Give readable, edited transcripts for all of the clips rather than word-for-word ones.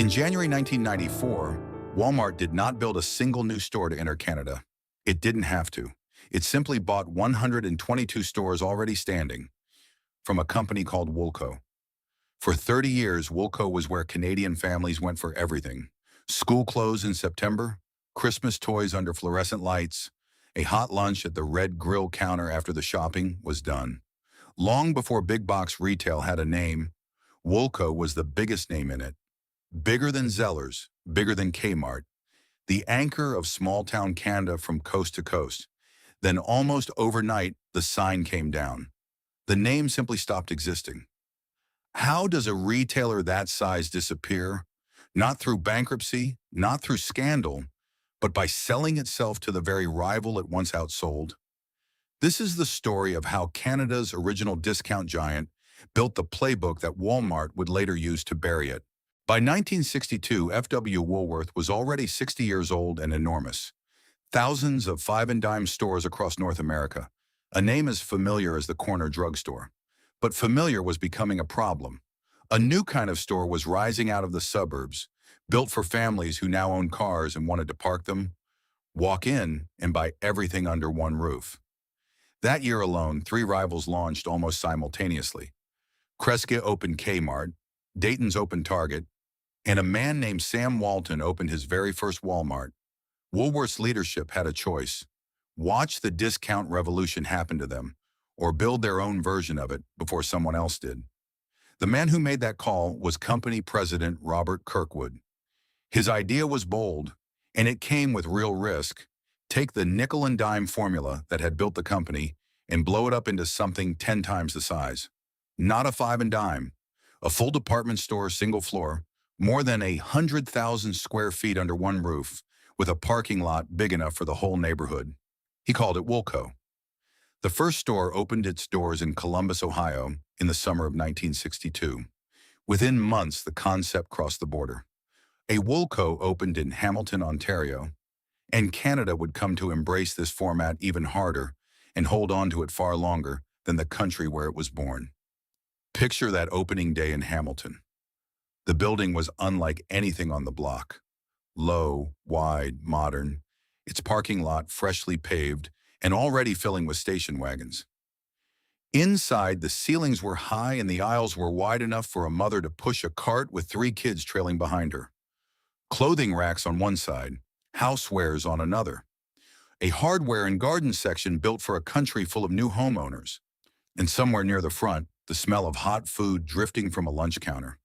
In January 1994, Walmart did not build a single new store to enter Canada. It didn't have to. It simply bought 122 stores already standing from a company called Woolco. For 30 years, Woolco was where Canadian families went for everything. School clothes in September, Christmas toys under fluorescent lights, a hot lunch at the red grill counter after the shopping was done. Long before big box retail had a name, Woolco was the biggest name in it. Bigger than Zellers, bigger than Kmart, the anchor of small-town Canada from coast to coast. Then almost overnight, the sign came down. The name simply stopped existing. How does a retailer that size disappear? Not through bankruptcy, not through scandal, but by selling itself to the very rival it once outsold. This is the story of how Canada's original discount giant built the playbook that Walmart would later use to bury it. By 1962, F.W. Woolworth was already 60 years old and enormous. Thousands of five-and-dime stores across North America, a name as familiar as the corner drugstore. But familiar was becoming a problem. A new kind of store was rising out of the suburbs, built for families who now own cars and wanted to park them, walk in, and buy everything under one roof. That year alone, three rivals launched almost simultaneously. Kreska opened Kmart, Dayton's opened Target, and a man named Sam Walton opened his very first Walmart. Woolworth's leadership had a choice: watch the discount revolution happen to them, or build their own version of it before someone else did. The man who made that call was company president Robert Kirkwood. His idea was bold, and it came with real risk. Take the nickel and dime formula that had built the company and blow it up into something 10 times the size. Not a five and dime, a full department store, single floor, more than 100,000 square feet under one roof, with a parking lot big enough for the whole neighborhood. He called it Woolco. The first store opened its doors in Columbus, Ohio, in the summer of 1962. Within months, the concept crossed the border. A Woolco opened in Hamilton, Ontario, and Canada would come to embrace this format even harder and hold on to it far longer than the country where it was born. Picture that opening day in Hamilton. The building was unlike anything on the block. Low, wide, modern, its parking lot freshly paved and already filling with station wagons. Inside, the ceilings were high and the aisles were wide enough for a mother to push a cart with 3 kids trailing behind her. Clothing racks on one side, housewares on another. A hardware and garden section built for a country full of new homeowners. And somewhere near the front, the smell of hot food drifting from a lunch counter.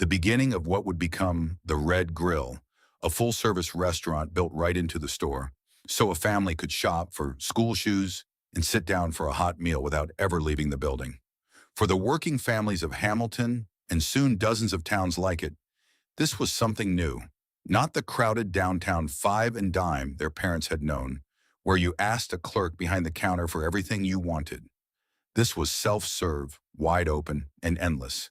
The beginning of what would become the Red Grill, a full-service restaurant built right into the store, so a family could shop for school shoes and sit down for a hot meal without ever leaving the building. For the working families of Hamilton, and soon dozens of towns like it, this was something new. Not the crowded downtown five and dime their parents had known, where you asked a clerk behind the counter for everything you wanted. This was self-serve, wide open, and endless.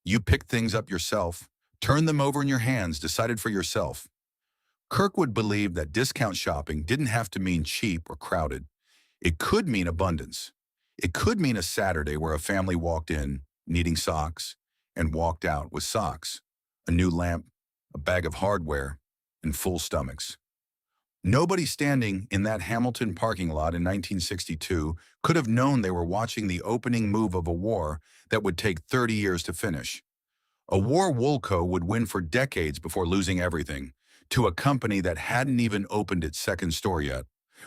You picked things up yourself, turned them over in your hands, decided for yourself. Kirkwood believed that discount shopping didn't have to mean cheap or crowded. It could mean abundance. It could mean a Saturday where a family walked in, needing socks, and walked out with socks, a new lamp, a bag of hardware, and full stomachs. Nobody standing in that Hamilton parking lot in 1962 could have known they were watching the opening move of a war that would take 30 years to finish. A war Woolco would win for decades before losing everything to a company that hadn't even opened its second store yet.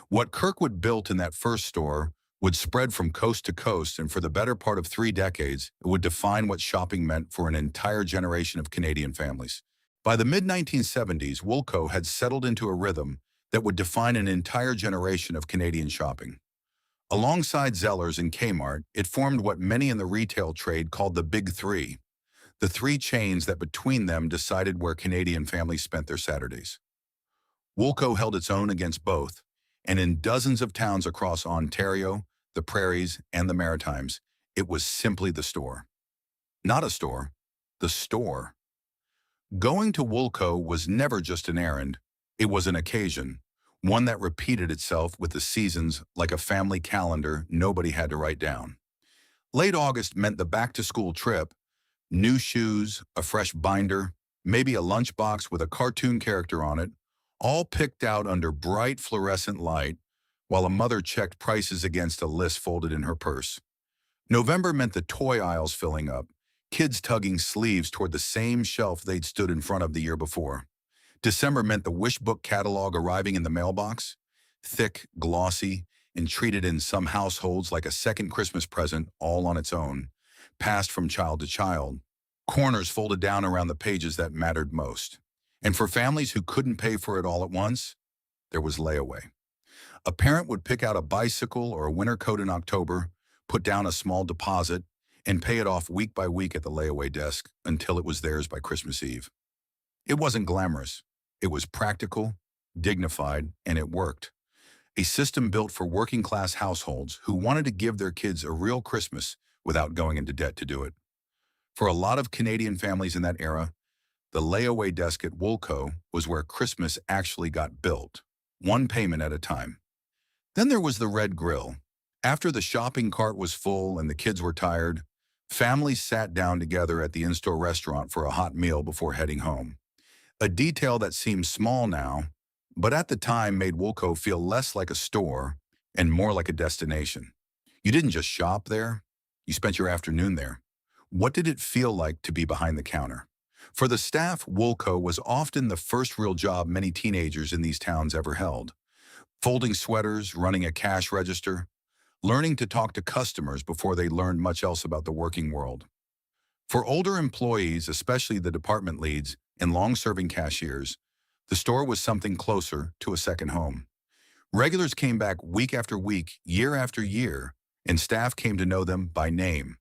What Kirkwood built in that first store would spread from coast to coast, and for the better part of 3 decades, it would define what shopping meant for an entire generation of Canadian families. By the mid-1970s, Woolco had settled into a rhythm that would define an entire generation of Canadian shopping. Alongside Zellers and Kmart, it formed what many in the retail trade called the Big Three, the 3 chains that between them decided where Canadian families spent their Saturdays. Woolco held its own against both, and in dozens of towns across Ontario, the Prairies, and the Maritimes, it was simply the store. Not a store, the store. Going to Woolco was never just an errand. It was an occasion, one that repeated itself with the seasons like a family calendar nobody had to write down. Late August meant the back-to-school trip, new shoes, a fresh binder, maybe a lunchbox with a cartoon character on it, all picked out under bright fluorescent light, while a mother checked prices against a list folded in her purse. November meant the toy aisles filling up, kids tugging sleeves toward the same shelf they'd stood in front of the year before. December meant the wish book catalog arriving in the mailbox, thick, glossy, and treated in some households like a second Christmas present all on its own, passed from child to child, corners folded down around the pages that mattered most. And for families who couldn't pay for it all at once, there was layaway. A parent would pick out a bicycle or a winter coat in October, put down a small deposit, and pay it off week by week at the layaway desk until it was theirs by Christmas Eve. It wasn't glamorous. It was practical, dignified, and it worked. A system built for working-class households who wanted to give their kids a real Christmas without going into debt to do it. For a lot of Canadian families in that era, the layaway desk at Woolco was where Christmas actually got built, one payment at a time. Then there was the Red Grill. After the shopping cart was full and the kids were tired, families sat down together at the in-store restaurant for a hot meal before heading home. A detail that seems small now, but at the time made Woolco feel less like a store and more like a destination. You didn't just shop there, you spent your afternoon there. What did it feel like to be behind the counter? For the staff, Woolco was often the first real job many teenagers in these towns ever held. Folding sweaters, running a cash register, learning to talk to customers before they learned much else about the working world. For older employees, especially the department leads and long-serving cashiers, the store was something closer to a second home. Regulars came back week after week, year after year, and staff came to know them by name,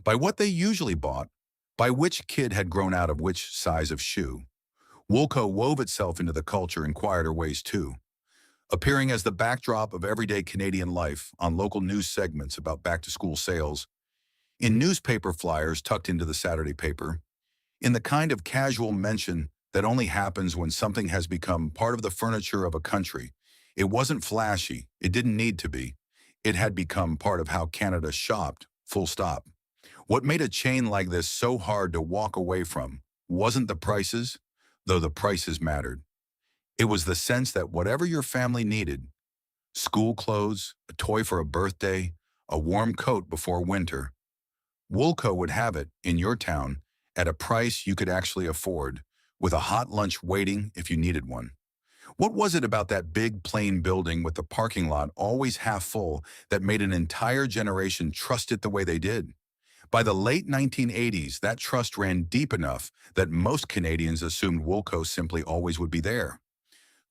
by what they usually bought, by which kid had grown out of which size of shoe. Woolco wove itself into the culture in quieter ways too, appearing as the backdrop of everyday Canadian life on local news segments about back-to-school sales, in newspaper flyers tucked into the Saturday paper, in the kind of casual mention that only happens when something has become part of the furniture of a country. It wasn't flashy, it didn't need to be. It had become part of how Canada shopped, full stop. What made a chain like this so hard to walk away from wasn't the prices, though the prices mattered. It was the sense that whatever your family needed, school clothes, a toy for a birthday, a warm coat before winter, Woolco would have it in your town at a price you could actually afford, with a hot lunch waiting if you needed one. What was it about that big, plain building with the parking lot always half full that made an entire generation trust it the way they did? By the late 1980s, that trust ran deep enough that most Canadians assumed Woolco simply always would be there.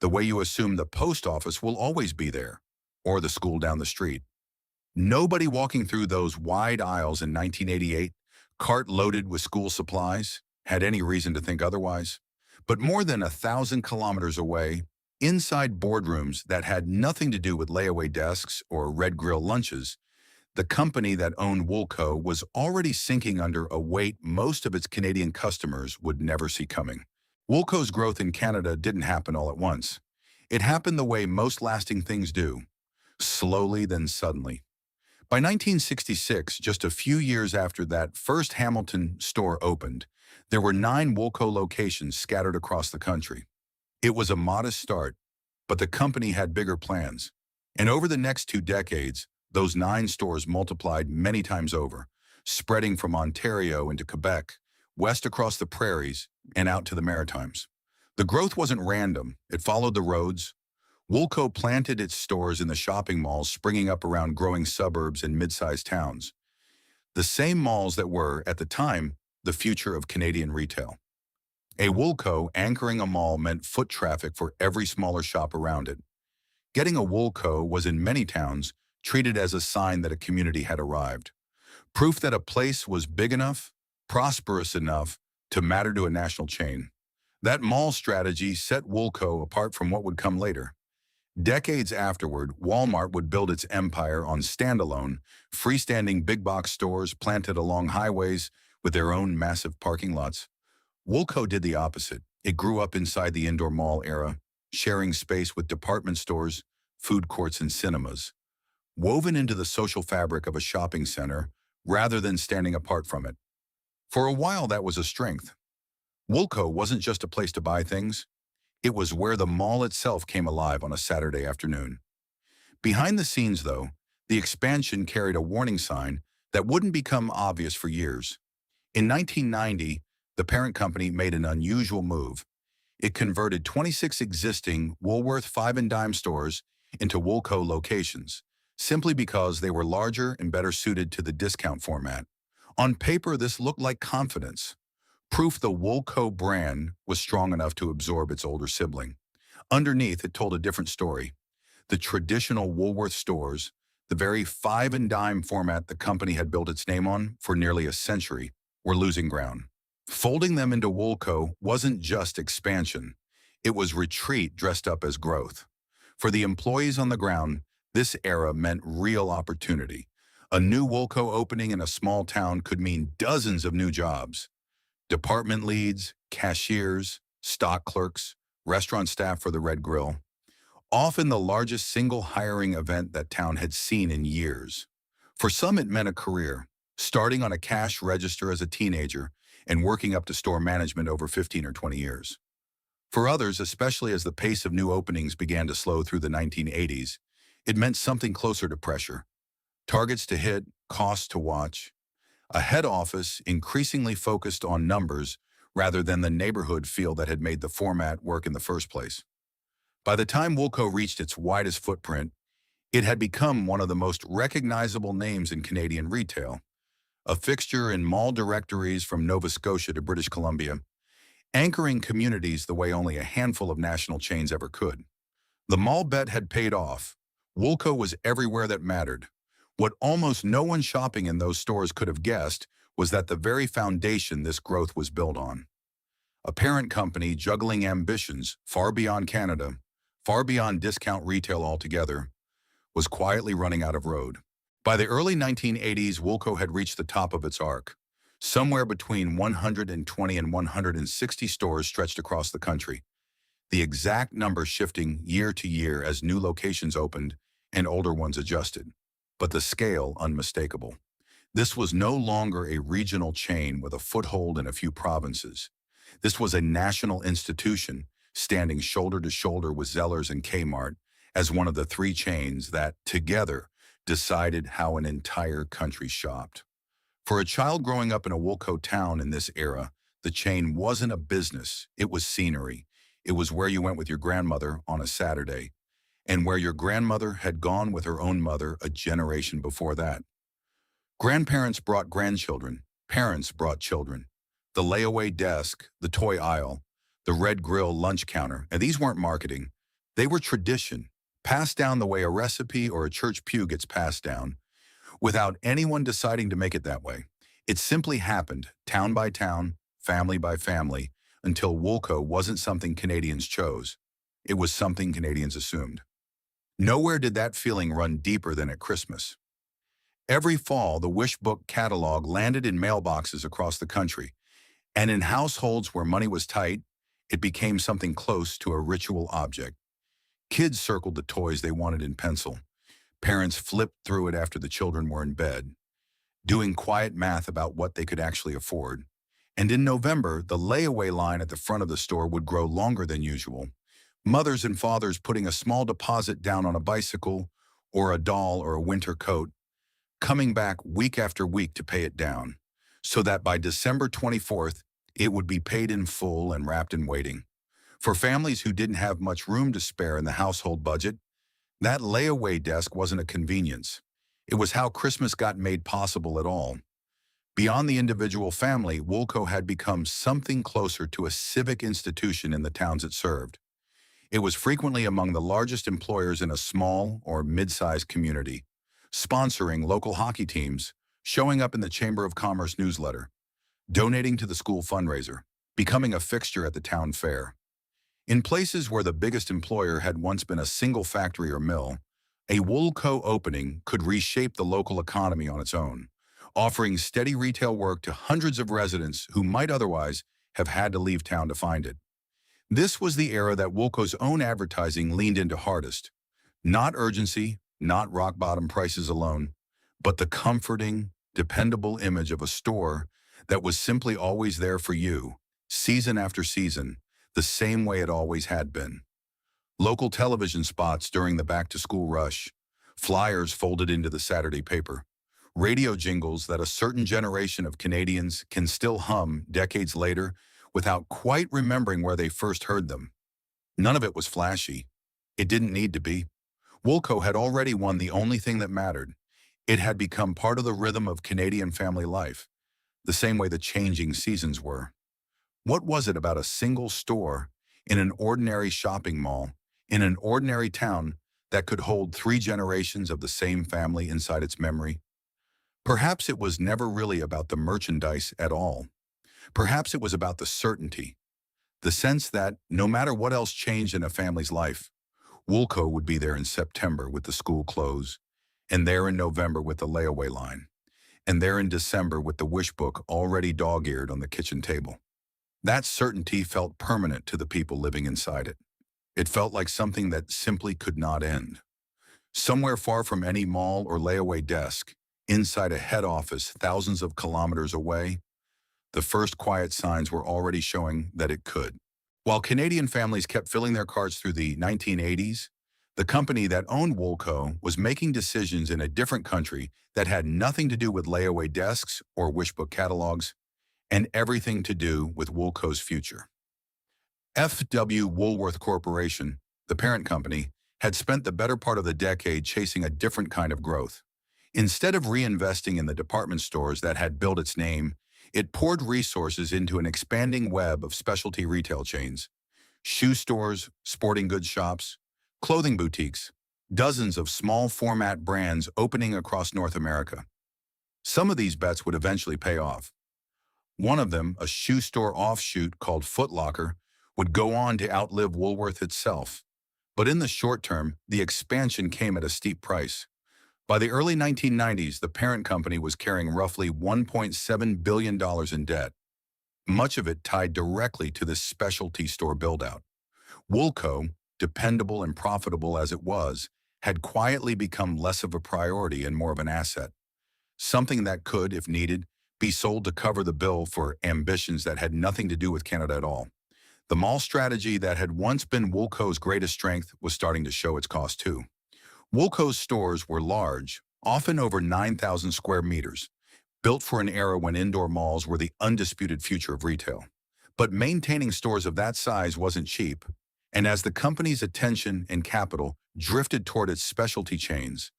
The way you assume the post office will always be there, or the school down the street. Nobody walking through those wide aisles in 1988, cart loaded with school supplies, had any reason to think otherwise. But more than 1,000 kilometers away, inside boardrooms that had nothing to do with layaway desks or Red Grill lunches, the company that owned Woolco was already sinking under a weight most of its Canadian customers would never see coming. Woolco's growth in Canada didn't happen all at once. It happened the way most lasting things do, slowly then suddenly. By 1966, just a few years after that first Hamilton store opened, there were 9 Woolco locations scattered across the country. It was a modest start, but the company had bigger plans. And over the next 2 decades, those 9 stores multiplied many times over, spreading from Ontario into Quebec, west across the prairies, and out to the Maritimes. The growth wasn't random. It followed the roads. Woolco planted its stores in the shopping malls springing up around growing suburbs and mid-sized towns. The same malls that were, at the time, the future of Canadian retail. A Woolco anchoring a mall meant foot traffic for every smaller shop around it. Getting a Woolco was in many towns treated as a sign that a community had arrived. Proof that a place was big enough, prosperous enough, to matter to a national chain. That mall strategy set Woolco apart from what would come later. Decades afterward, Walmart would build its empire on standalone, freestanding big-box stores planted along highways with their own massive parking lots. Woolco did the opposite. It grew up inside the indoor mall era, sharing space with department stores, food courts, and cinemas, woven into the social fabric of a shopping center rather than standing apart from it. For a while, that was a strength. Woolco wasn't just a place to buy things, it was where the mall itself came alive on a Saturday afternoon. Behind the scenes, though, the expansion carried a warning sign that wouldn't become obvious for years. In 1990, the parent company made an unusual move. It converted 26 existing Woolworth five and dime stores into Woolco locations, simply because they were larger and better suited to the discount format. On paper, this looked like confidence, proof the Woolco brand was strong enough to absorb its older sibling. Underneath, it told a different story. The traditional Woolworth stores, the very five and dime format the company had built its name on for nearly a century, were losing ground. Folding them into Woolco wasn't just expansion. It was retreat dressed up as growth. For the employees on the ground, this era meant real opportunity. A new Woolco opening in a small town could mean dozens of new jobs. Department leads, cashiers, stock clerks, restaurant staff for the Red Grill. Often the largest single hiring event that town had seen in years. For some, it meant a career, starting on a cash register as a teenager and working up to store management over 15 or 20 years. For others, especially as the pace of new openings began to slow through the 1980s, it meant something closer to pressure. Targets to hit, costs to watch. A head office increasingly focused on numbers rather than the neighborhood feel that had made the format work in the first place. By the time Woolco reached its widest footprint, it had become one of the most recognizable names in Canadian retail, a fixture in mall directories from Nova Scotia to British Columbia, anchoring communities the way only a handful of national chains ever could. The mall bet had paid off. Woolco was everywhere that mattered. What almost no one shopping in those stores could have guessed was that the very foundation this growth was built on. A parent company juggling ambitions far beyond Canada, far beyond discount retail altogether, was quietly running out of road. By the early 1980s, Woolco had reached the top of its arc. Somewhere between 120 and 160 stores stretched across the country, the exact number shifting year to year as new locations opened and older ones adjusted, but the scale unmistakable. This was no longer a regional chain with a foothold in a few provinces. This was a national institution standing shoulder to shoulder with Zellers and Kmart as one of the three chains that, together, decided how an entire country shopped. For a child growing up in a Woolco town in this era, the chain wasn't a business, it was scenery. It was where you went with your grandmother on a Saturday, and where your grandmother had gone with her own mother a generation before that. Grandparents brought grandchildren, parents brought children. The layaway desk, the toy aisle, the Red Grill lunch counter, and these weren't marketing. They were tradition, passed down the way a recipe or a church pew gets passed down, without anyone deciding to make it that way. It simply happened, town by town, family by family, until Woolco wasn't something Canadians chose. It was something Canadians assumed. Nowhere did that feeling run deeper than at Christmas. Every fall, the wish book catalog landed in mailboxes across the country, and in households where money was tight, it became something close to a ritual object. Kids circled the toys they wanted in pencil. Parents flipped through it after the children were in bed, doing quiet math about what they could actually afford. And in November, the layaway line at the front of the store would grow longer than usual. Mothers and fathers putting a small deposit down on a bicycle or a doll or a winter coat, coming back week after week to pay it down, so that by December 24th, it would be paid in full and wrapped in waiting. For families who didn't have much room to spare in the household budget, that layaway desk wasn't a convenience. It was how Christmas got made possible at all. Beyond the individual family, Woolco had become something closer to a civic institution in the towns it served. It was frequently among the largest employers in a small or mid-sized community, sponsoring local hockey teams, showing up in the Chamber of Commerce newsletter, donating to the school fundraiser, becoming a fixture at the town fair. In places where the biggest employer had once been a single factory or mill, a Woolco opening could reshape the local economy on its own, offering steady retail work to hundreds of residents who might otherwise have had to leave town to find it. This was the era that Woolco's own advertising leaned into hardest. Not urgency, not rock-bottom prices alone, but the comforting, dependable image of a store that was simply always there for you, season after season, the same way it always had been. Local television spots during the back-to-school rush, flyers folded into the Saturday paper, radio jingles that a certain generation of Canadians can still hum decades later without quite remembering where they first heard them. None of it was flashy. It didn't need to be. Woolco had already won the only thing that mattered. It had become part of the rhythm of Canadian family life, the same way the changing seasons were. What was it about a single store in an ordinary shopping mall in an ordinary town that could hold 3 generations of the same family inside its memory? Perhaps it was never really about the merchandise at all. Perhaps it was about the certainty, the sense that no matter what else changed in a family's life, Woolco would be there in September with the school clothes, and there in November with the layaway line, and there in December with the wish book already dog-eared on the kitchen table. That certainty felt permanent to the people living inside it. It felt like something that simply could not end. Somewhere far from any mall or layaway desk, inside a head office thousands of kilometers away, the first quiet signs were already showing that it could. While Canadian families kept filling their carts through the 1980s, the company that owned Woolco was making decisions in a different country that had nothing to do with layaway desks or wishbook catalogs, and everything to do with Woolco's future. F.W. Woolworth Corporation, the parent company, had spent the better part of the decade chasing a different kind of growth. Instead of reinvesting in the department stores that had built its name, it poured resources into an expanding web of specialty retail chains, shoe stores, sporting goods shops, clothing boutiques, dozens of small format brands opening across North America. Some of these bets would eventually pay off. One of them, a shoe store offshoot called Foot Locker, would go on to outlive Woolworth itself. But in the short term, the expansion came at a steep price. By the early 1990s, the parent company was carrying roughly $1.7 billion in debt, much of it tied directly to this specialty store build-out. Woolco, dependable and profitable as it was, had quietly become less of a priority and more of an asset, something that could, if needed, be sold to cover the bill for ambitions that had nothing to do with Canada at all. The mall strategy that had once been Woolco's greatest strength was starting to show its cost too. Woolco's stores were large, often over 9,000 square meters, built for an era when indoor malls were the undisputed future of retail. But maintaining stores of that size wasn't cheap, and as the company's attention and capital drifted toward its specialty chains,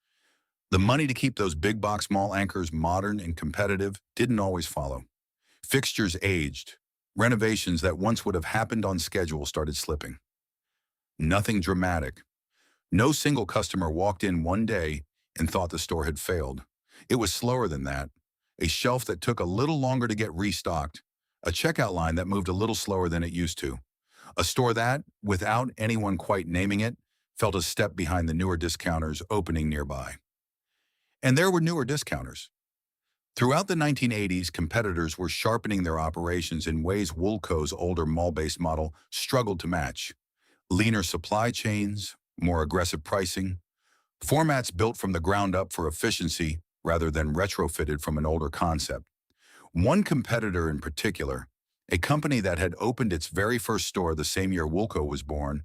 the money to keep those big box mall anchors modern and competitive didn't always follow. Fixtures aged. Renovations that once would have happened on schedule started slipping. Nothing dramatic. No single customer walked in one day and thought the store had failed. It was slower than that. A shelf that took a little longer to get restocked. A checkout line that moved a little slower than it used to. A store that, without anyone quite naming it, felt a step behind the newer discounters opening nearby. And there were newer discounters. Throughout the 1980s, competitors were sharpening their operations in ways Woolco's older mall-based model struggled to match. Leaner supply chains, more aggressive pricing, formats built from the ground up for efficiency rather than retrofitted from an older concept. One competitor in particular, a company that had opened its very first store the same year Woolco was born,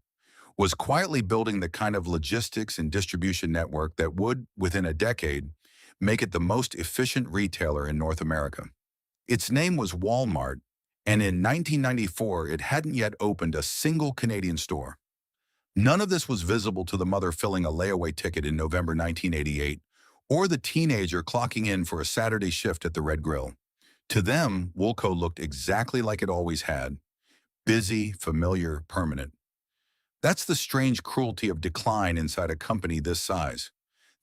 was quietly building the kind of logistics and distribution network that would, within a decade, make it the most efficient retailer in North America. Its name was Walmart, and in 1994 it hadn't yet opened a single Canadian store. None of this was visible to the mother filling a layaway ticket in November 1988, or the teenager clocking in for a Saturday shift at the Red Grill. To them, Woolco looked exactly like it always had, busy, familiar, permanent. That's the strange cruelty of decline inside a company this size.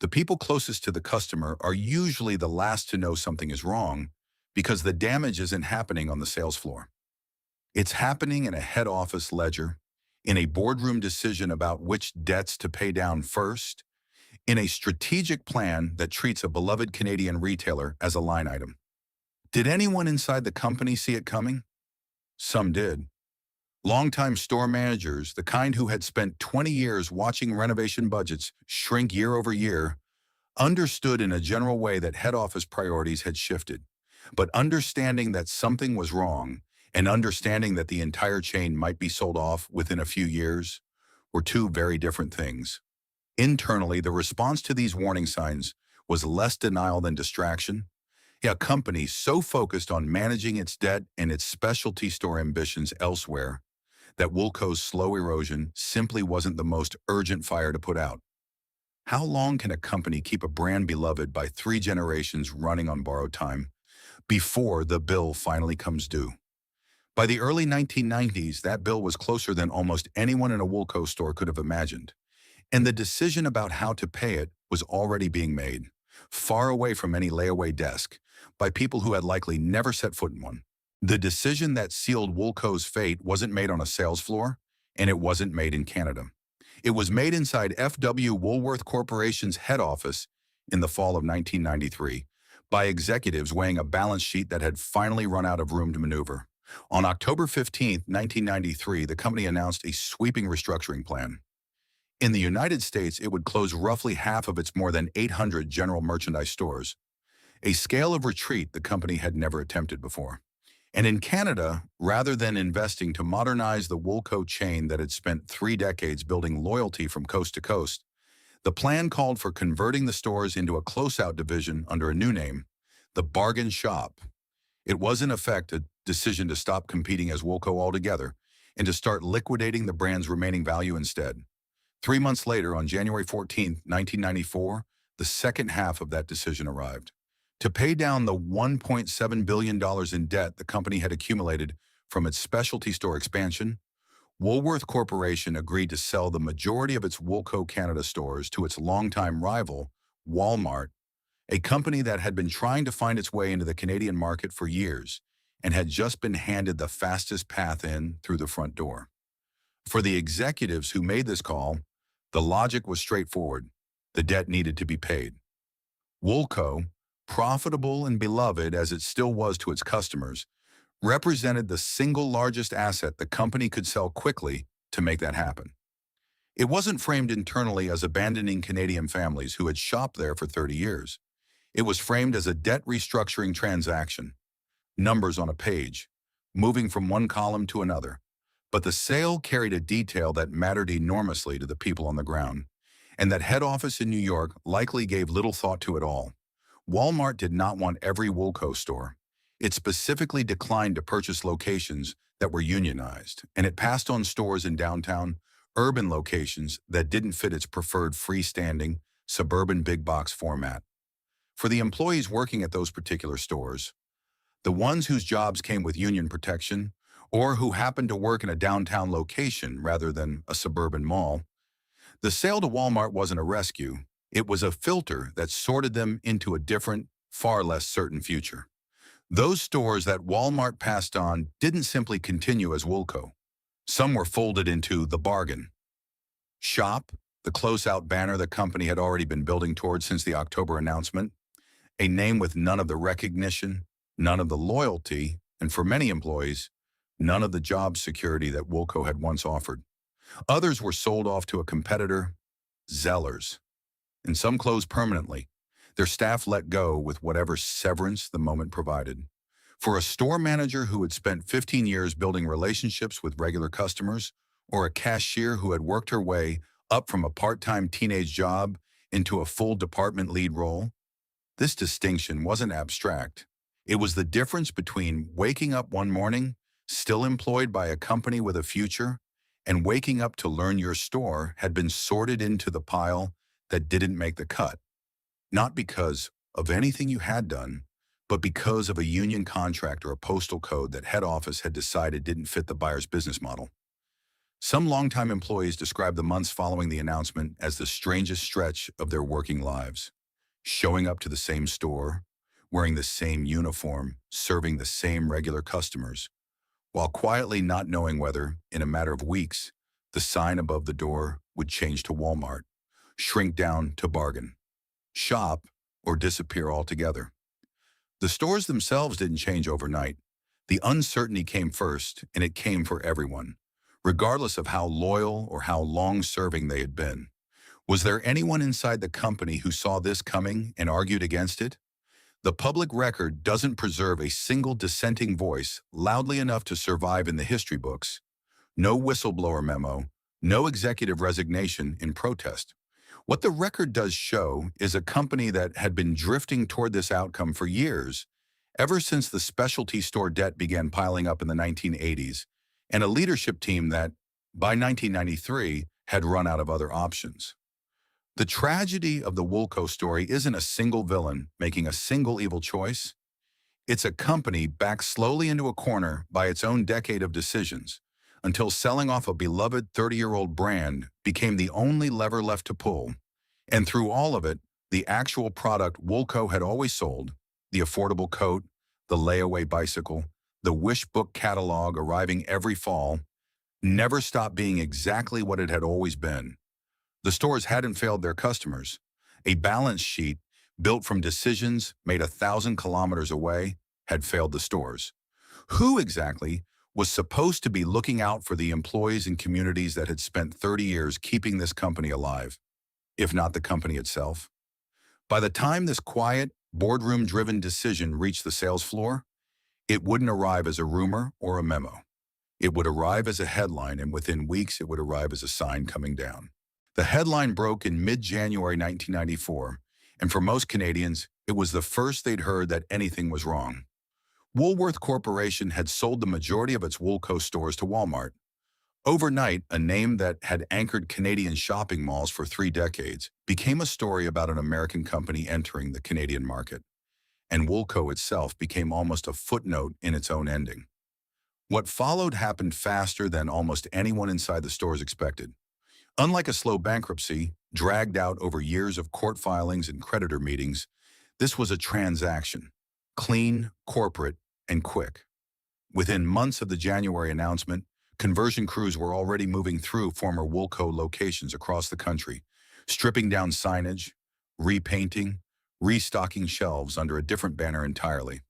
The people closest to the customer are usually the last to know something is wrong because the damage isn't happening on the sales floor. It's happening in a head office ledger, in a boardroom decision about which debts to pay down first, in a strategic plan that treats a beloved Canadian retailer as a line item. Did anyone inside the company see it coming? Some did. Longtime store managers, the kind who had spent 20 years watching renovation budgets shrink year over year, understood in a general way that head office priorities had shifted. But understanding that something was wrong and understanding that the entire chain might be sold off within a few years were two very different things. Internally, the response to these warning signs was less denial than distraction. A company so focused on managing its debt and its specialty store ambitions elsewhere that Woolco's slow erosion simply wasn't the most urgent fire to put out. How long can a company keep a brand beloved by 3 generations running on borrowed time before the bill finally comes due? By the early 1990s, that bill was closer than almost anyone in a Woolco store could have imagined, and the decision about how to pay it was already being made, far away from any layaway desk, by people who had likely never set foot in one. The decision that sealed Woolco's fate wasn't made on a sales floor, and it wasn't made in Canada. It was made inside F.W. Woolworth Corporation's head office in the fall of 1993 by executives weighing a balance sheet that had finally run out of room to maneuver. On October 15, 1993, the company announced a sweeping restructuring plan. In the United States, it would close roughly half of its more than 800 general merchandise stores, a scale of retreat the company had never attempted before. And in Canada, rather than investing to modernize the Woolco chain that had spent 3 decades building loyalty from coast to coast, the plan called for converting the stores into a closeout division under a new name, the Bargain Shop. It was in effect a decision to stop competing as Woolco altogether and to start liquidating the brand's remaining value instead. 3 months later, on January 14, 1994, the second half of that decision arrived. To pay down the $1.7 billion in debt the company had accumulated from its specialty store expansion, Woolworth Corporation agreed to sell the majority of its Woolco Canada stores to its longtime rival, Walmart, a company that had been trying to find its way into the Canadian market for years and had just been handed the fastest path in through the front door. For the executives who made this call, the logic was straightforward. The debt needed to be paid. Woolco, profitable and beloved as it still was to its customers, represented the single largest asset the company could sell quickly to make that happen. It wasn't framed internally as abandoning Canadian families who had shopped there for 30 years. It was framed as a debt restructuring transaction, numbers on a page, moving from one column to another. But the sale carried a detail that mattered enormously to the people on the ground, and that head office in New York likely gave little thought to at all. Walmart did not want every Woolco store. It specifically declined to purchase locations that were unionized, and it passed on stores in downtown, urban locations that didn't fit its preferred freestanding, suburban big box format. For the employees working at those particular stores, the ones whose jobs came with union protection, or who happened to work in a downtown location rather than a suburban mall, the sale to Walmart wasn't a rescue. It was a filter that sorted them into a different, far less certain future. Those stores that Walmart passed on didn't simply continue as Woolco. Some were folded into the Bargain Shop, the close-out banner the company had already been building towards since the October announcement, a name with none of the recognition, none of the loyalty, and for many employees, none of the job security that Woolco had once offered. Others were sold off to a competitor, Zellers, and some closed permanently, their staff let go with whatever severance the moment provided. For a store manager who had spent 15 years building relationships with regular customers, or a cashier who had worked her way up from a part-time teenage job into a full department lead role, this distinction wasn't abstract. It was the difference between waking up one morning, still employed by a company with a future, and waking up to learn your store had been sorted into the pile that didn't make the cut. Not because of anything you had done, but because of a union contract or a postal code that head office had decided didn't fit the buyer's business model. Some longtime employees described the months following the announcement as the strangest stretch of their working lives. Showing up to the same store, wearing the same uniform, serving the same regular customers, while quietly not knowing whether, in a matter of weeks, the sign above the door would change to Walmart, shrink down to Bargain Shop, or disappear altogether. The stores themselves didn't change overnight. The uncertainty came first, and it came for everyone, regardless of how loyal or how long-serving they had been. Was there anyone inside the company who saw this coming and argued against it? The public record doesn't preserve a single dissenting voice loudly enough to survive in the history books. No whistleblower memo, no executive resignation in protest. What the record does show is a company that had been drifting toward this outcome for years, ever since the specialty store debt began piling up in the 1980s, and a leadership team that, by 1993, had run out of other options. The tragedy of the Woolco story isn't a single villain making a single evil choice. It's a company backed slowly into a corner by its own decade of decisions, until selling off a beloved 30-year-old brand became the only lever left to pull. And through all of it, the actual product Woolco had always sold, the affordable coat, the layaway bicycle, the wish book catalog arriving every fall, never stopped being exactly what it had always been. The stores hadn't failed their customers. A balance sheet built from decisions made 1,000 kilometers away had failed the stores. Who exactly was supposed to be looking out for the employees and communities that had spent 30 years keeping this company alive, if not the company itself? By the time this quiet, boardroom-driven decision reached the sales floor, it wouldn't arrive as a rumor or a memo. It would arrive as a headline, and within weeks it would arrive as a sign coming down. The headline broke in mid-January 1994, and for most Canadians, it was the first they'd heard that anything was wrong. Woolworth Corporation had sold the majority of its Woolco stores to Walmart. Overnight, a name that had anchored Canadian shopping malls for 3 decades became a story about an American company entering the Canadian market, and Woolco itself became almost a footnote in its own ending. What followed happened faster than almost anyone inside the stores expected. Unlike a slow bankruptcy, dragged out over years of court filings and creditor meetings, this was a transaction, clean, corporate, and quick. Within months of the January announcement, conversion crews were already moving through former Woolco locations across the country, stripping down signage, repainting, restocking shelves under a different banner entirely.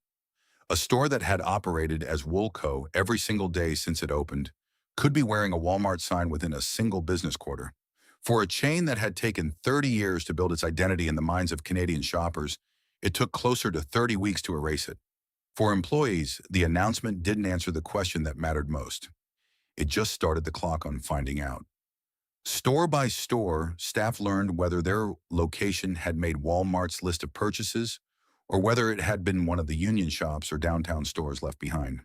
A store that had operated as Woolco every single day since it opened could be wearing a Walmart sign within a single business quarter. For a chain that had taken 30 years to build its identity in the minds of Canadian shoppers, it took closer to 30 weeks to erase it. For employees, the announcement didn't answer the question that mattered most. It just started the clock on finding out. Store by store, staff learned whether their location had made Walmart's list of purchases or whether it had been one of the union shops or downtown stores left behind.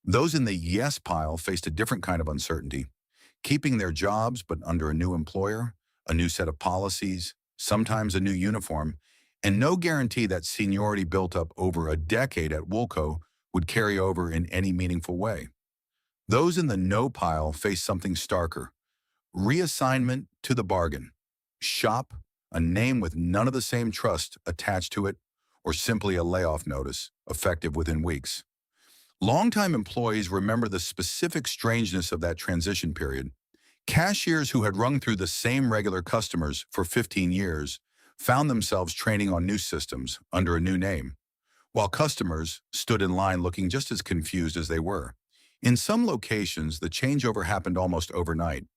Those in the yes pile faced a different kind of uncertainty, keeping their jobs but under a new employer, a new set of policies, sometimes a new uniform, and no guarantee that seniority built up over a decade at Woolco would carry over in any meaningful way. Those in the no pile faced something starker: reassignment to the bargain, shop, a name with none of the same trust attached to it, or simply a layoff notice, effective within weeks. Longtime employees remember the specific strangeness of that transition period. Cashiers who had rung through the same regular customers for 15 years found themselves training on new systems under a new name, while customers stood in line looking just as confused as they were. In some locations, the changeover happened almost overnight.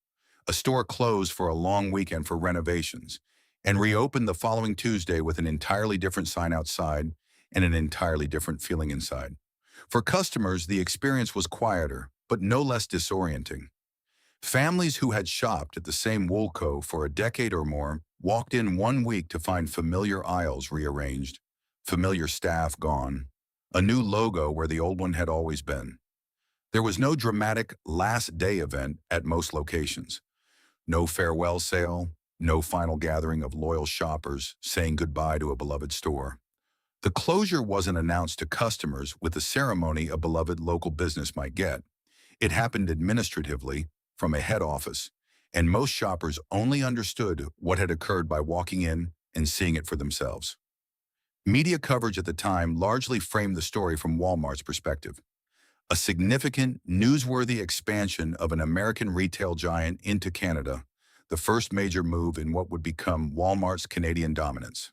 A store closed for a long weekend for renovations and reopened the following Tuesday with an entirely different sign outside and an entirely different feeling inside. For customers, the experience was quieter, but no less disorienting. Families who had shopped at the same Woolco for a decade or more walked in one week to find familiar aisles rearranged, familiar staff gone, a new logo where the old one had always been. There was no dramatic last day event at most locations. No farewell sale, no final gathering of loyal shoppers saying goodbye to a beloved store. The closure wasn't announced to customers with the ceremony a beloved local business might get. It happened administratively from a head office, and most shoppers only understood what had occurred by walking in and seeing it for themselves. Media coverage at the time largely framed the story from Walmart's perspective: a significant, newsworthy expansion of an American retail giant into Canada, the first major move in what would become Walmart's Canadian dominance.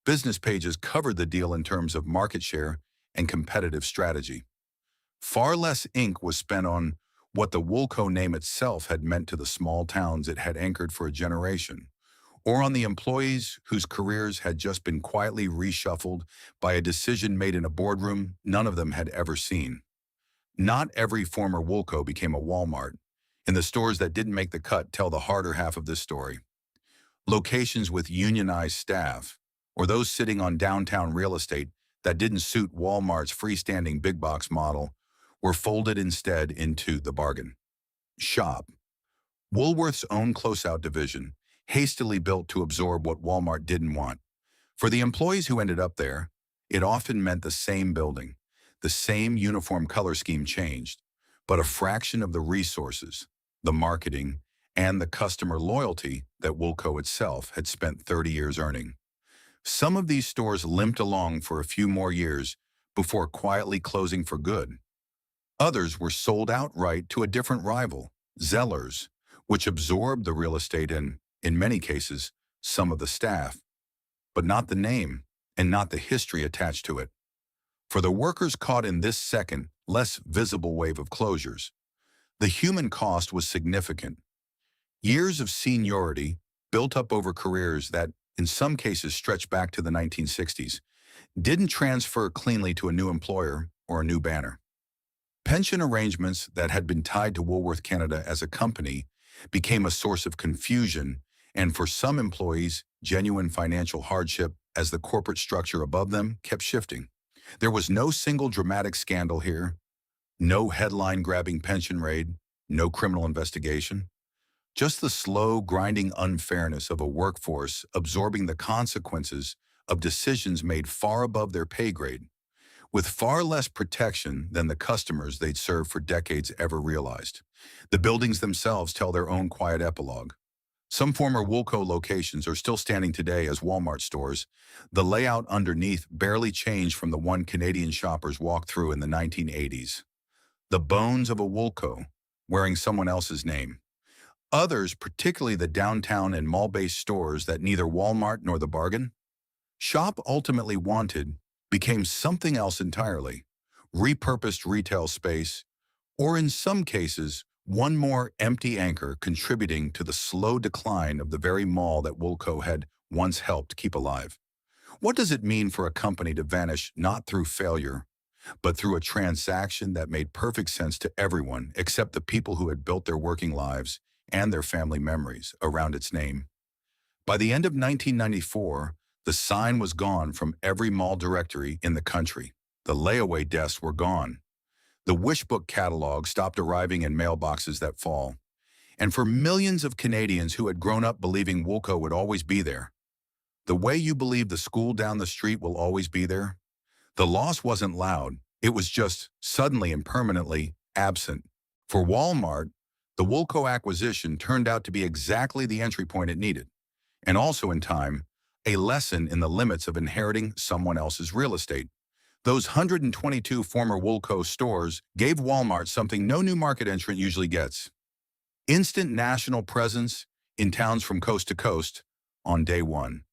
Business pages covered the deal in terms of market share and competitive strategy. Far less ink was spent on what the Woolco name itself had meant to the small towns it had anchored for a generation, or on the employees whose careers had just been quietly reshuffled by a decision made in a boardroom none of them had ever seen. Not every former Woolco became a Walmart, and the stores that didn't make the cut tell the harder half of this story. Locations with unionized staff, or those sitting on downtown real estate that didn't suit Walmart's freestanding big box model, were folded instead into the bargain shop. Woolworth's own closeout division, hastily built to absorb what Walmart didn't want. For the employees who ended up there, it often meant the same building, the same uniform color scheme changed, but a fraction of the resources, the marketing, and the customer loyalty that Woolco itself had spent 30 years earning. Some of these stores limped along for a few more years before quietly closing for good. Others were sold outright to a different rival, Zellers, which absorbed the real estate and, in many cases, some of the staff, but not the name and not the history attached to it. For the workers caught in this second, less visible wave of closures, the human cost was significant. Years of seniority built up over careers that, in some cases, stretched back to the 1960s, didn't transfer cleanly to a new employer or a new banner. Pension arrangements that had been tied to Woolworth Canada as a company became a source of confusion and, for some employees, genuine financial hardship as the corporate structure above them kept shifting. There was no single dramatic scandal here, no headline-grabbing pension raid, no criminal investigation. Just the slow, grinding unfairness of a workforce absorbing the consequences of decisions made far above their pay grade, with far less protection than the customers they'd served for decades ever realized. The buildings themselves tell their own quiet epilogue. Some former Woolco locations are still standing today as Walmart stores. The layout underneath barely changed from the one Canadian shoppers walked through in the 1980s. The bones of a Woolco, wearing someone else's name. Others, particularly the downtown and mall-based stores that neither Walmart nor the bargain shop ultimately wanted, became something else entirely, repurposed retail space, or in some cases, one more empty anchor contributing to the slow decline of the very mall that Woolco had once helped keep alive. What does it mean for a company to vanish not through failure, but through a transaction that made perfect sense to everyone except the people who had built their working lives and their family memories around its name? By the end of 1994, the sign was gone from every mall directory in the country. The layaway desks were gone. The Wishbook catalog stopped arriving in mailboxes that fall. And for millions of Canadians who had grown up believing Woolco would always be there, the way you believe the school down the street will always be there, the loss wasn't loud. It was just suddenly and permanently absent. For Walmart, the Woolco acquisition turned out to be exactly the entry point it needed, and also in time, a lesson in the limits of inheriting someone else's real estate. Those 122 former Woolco stores gave Walmart something no new market entrant usually gets: instant national presence in towns from coast to coast on day one.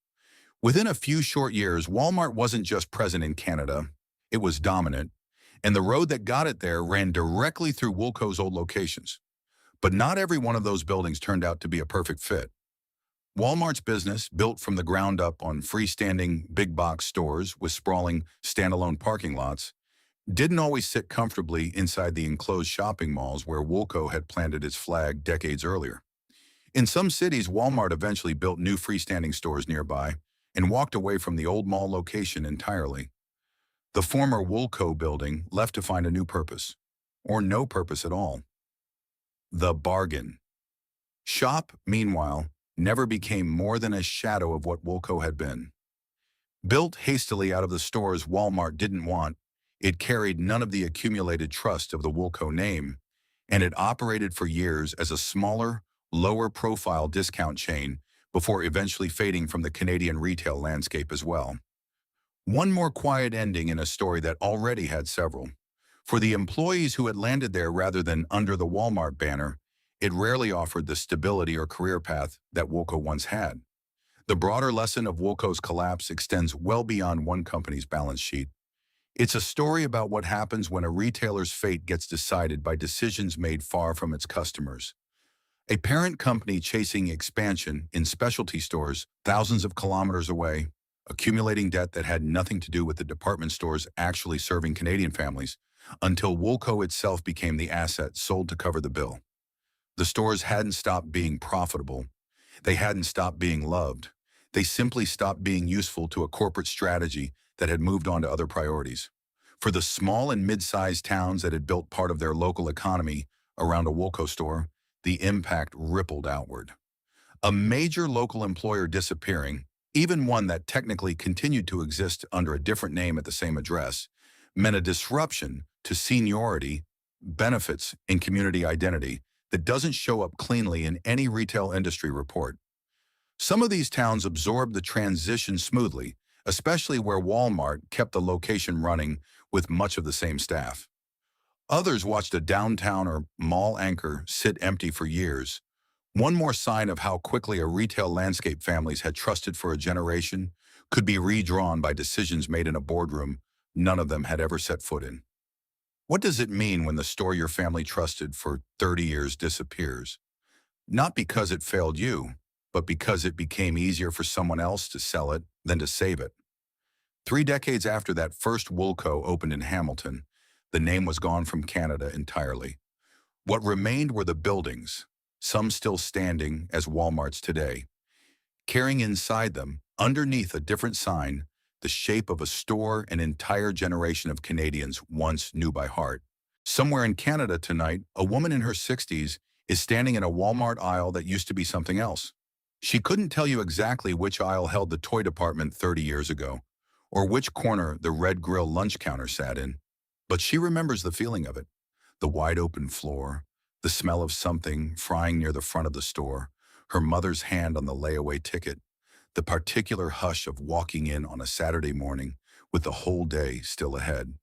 Within a few short years, Walmart wasn't just present in Canada, it was dominant, and the road that got it there ran directly through Woolco's old locations. But not every one of those buildings turned out to be a perfect fit. Walmart's business, built from the ground up on freestanding big box stores with sprawling standalone parking lots, didn't always sit comfortably inside the enclosed shopping malls where Woolco had planted its flag decades earlier. In some cities, Walmart eventually built new freestanding stores nearby and walked away from the old mall location entirely. The former Woolco building left to find a new purpose, or no purpose at all. The bargain shop, meanwhile, never became more than a shadow of what Woolco had been. Built hastily out of the stores Walmart didn't want, it carried none of the accumulated trust of the Woolco name, and it operated for years as a smaller, lower-profile discount chain before eventually fading from the Canadian retail landscape as well. One more quiet ending in a story that already had several. For the employees who had landed there rather than under the Walmart banner, it rarely offered the stability or career path that Woolco once had. The broader lesson of Woolco's collapse extends well beyond one company's balance sheet. It's a story about what happens when a retailer's fate gets decided by decisions made far from its customers. A parent company chasing expansion in specialty stores thousands of kilometers away, accumulating debt that had nothing to do with the department stores actually serving Canadian families, until Woolco itself became the asset sold to cover the bill. The stores hadn't stopped being profitable. They hadn't stopped being loved. They simply stopped being useful to a corporate strategy that had moved on to other priorities. For the small and mid-sized towns that had built part of their local economy around a Woolco store, the impact rippled outward. A major local employer disappearing, even one that technically continued to exist under a different name at the same address, meant a disruption to seniority, benefits, and community identity that doesn't show up cleanly in any retail industry report. Some of these towns absorbed the transition smoothly, especially where Walmart kept the location running with much of the same staff. Others watched a downtown or mall anchor sit empty for years. One more sign of how quickly a retail landscape families had trusted for a generation could be redrawn by decisions made in a boardroom none of them had ever set foot in. What does it mean when the store your family trusted for 30 years disappears? Not because it failed you, but because it became easier for someone else to sell it than to save it. 3 decades after that first Woolco opened in Hamilton, the name was gone from Canada entirely. What remained were the buildings, some still standing as Walmarts today, carrying inside them, underneath a different sign, the shape of a store an entire generation of Canadians once knew by heart. Somewhere in Canada tonight, a woman in her 60s is standing in a Walmart aisle that used to be something else. She couldn't tell you exactly which aisle held the toy department 30 years ago, or which corner the Red Grill lunch counter sat in, but she remembers the feeling of it. The wide open floor, the smell of something frying near the front of the store, her mother's hand on the layaway ticket, the particular hush of walking in on a Saturday morning with the whole day still ahead.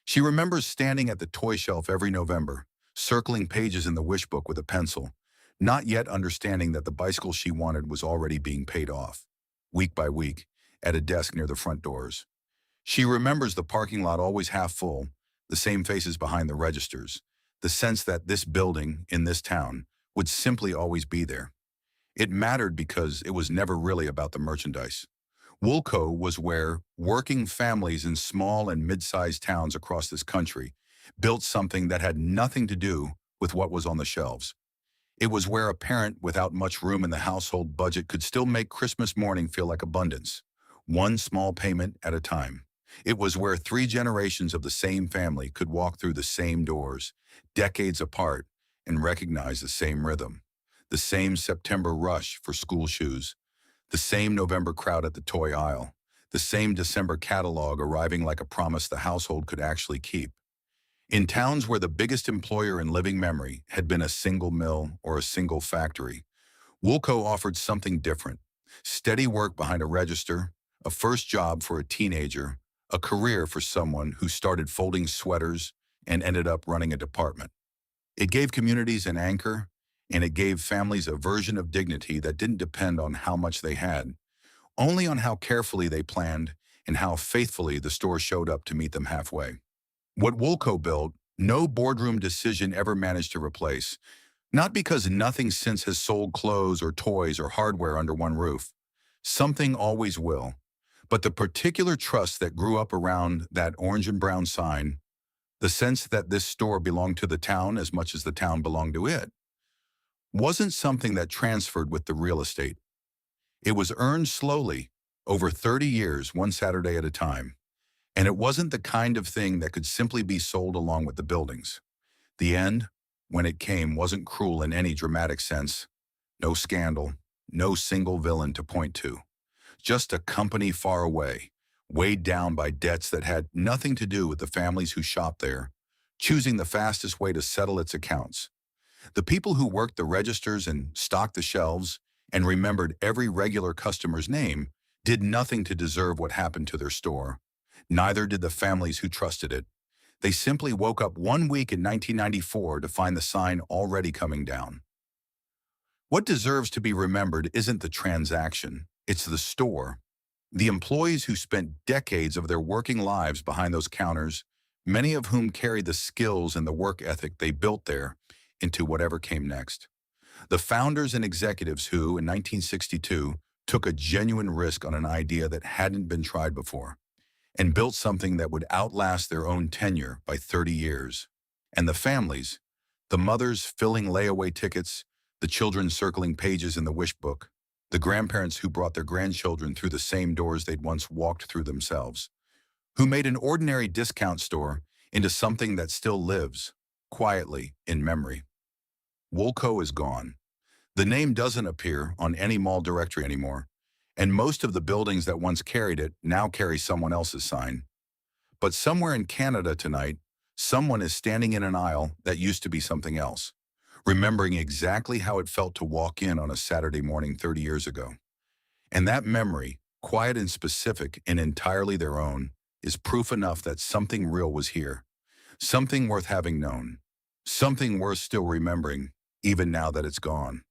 She remembers standing at the toy shelf every November, circling pages in the wish book with a pencil, not yet understanding that the bicycle she wanted was already being paid off, week by week, at a desk near the front doors. She remembers the parking lot always half full, the same faces behind the registers, the sense that this building, in this town, would simply always be there. It mattered because it was never really about the merchandise. Woolco was where working families in small and mid-sized towns across this country built something that had nothing to do with what was on the shelves. It was where a parent without much room in the household budget could still make Christmas morning feel like abundance, one small payment at a time. It was where 3 generations of the same family could walk through the same doors, decades apart, and recognize the same rhythm, the same September rush for school shoes, the same November crowd at the toy aisle, the same December catalog arriving like a promise the household could actually keep. In towns where the biggest employer in living memory had been a single mill or a single factory, Woolco offered something different: steady work behind a register, a first job for a teenager, a career for someone who started folding sweaters and ended up running a department. It gave communities an anchor, and it gave families a version of dignity that didn't depend on how much they had, only on how carefully they planned and how faithfully the store showed up to meet them halfway. What Woolco built, no boardroom decision ever managed to replace, not because nothing since has sold clothes or toys or hardware under one roof. Something always will. But the particular trust that grew up around that orange and brown sign, the sense that this store belonged to the town as much as the town belonged to it, wasn't something that transferred with the real estate. It was earned slowly, over 30 years, one Saturday at a time. And it wasn't the kind of thing that could simply be sold along with the buildings. The end, when it came, wasn't cruel in any dramatic sense. No scandal, no single villain to point to. Just a company far away, weighed down by debts that had nothing to do with the families who shopped there, choosing the fastest way to settle its accounts. The people who worked the registers and stocked the shelves and remembered every regular customer's name did nothing to deserve what happened to their store. Neither did the families who trusted it. They simply woke up one week in 1994 to find the sign already coming down. What deserves to be remembered isn't the transaction, it's the store. The employees who spent decades of their working lives behind those counters, many of whom carried the skills and the work ethic they built there into whatever came next. The founders and executives who, in 1962, took a genuine risk on an idea that hadn't been tried before and built something that would outlast their own tenure by 30 years. And the families, the mothers filling layaway tickets, the children circling pages in the wish book, the grandparents who brought their grandchildren through the same doors they'd once walked through themselves, who made an ordinary discount store into something that still lives, quietly, in memory. Woolco is gone. The name doesn't appear on any mall directory anymore, and most of the buildings that once carried it now carry someone else's sign. But somewhere in Canada tonight, someone is standing in an aisle that used to be something else, remembering exactly how it felt to walk in on a Saturday morning 30 years ago. And that memory, quiet and specific and entirely their own, is proof enough that something real was here, something worth having known, something worth still remembering, even now that it's gone.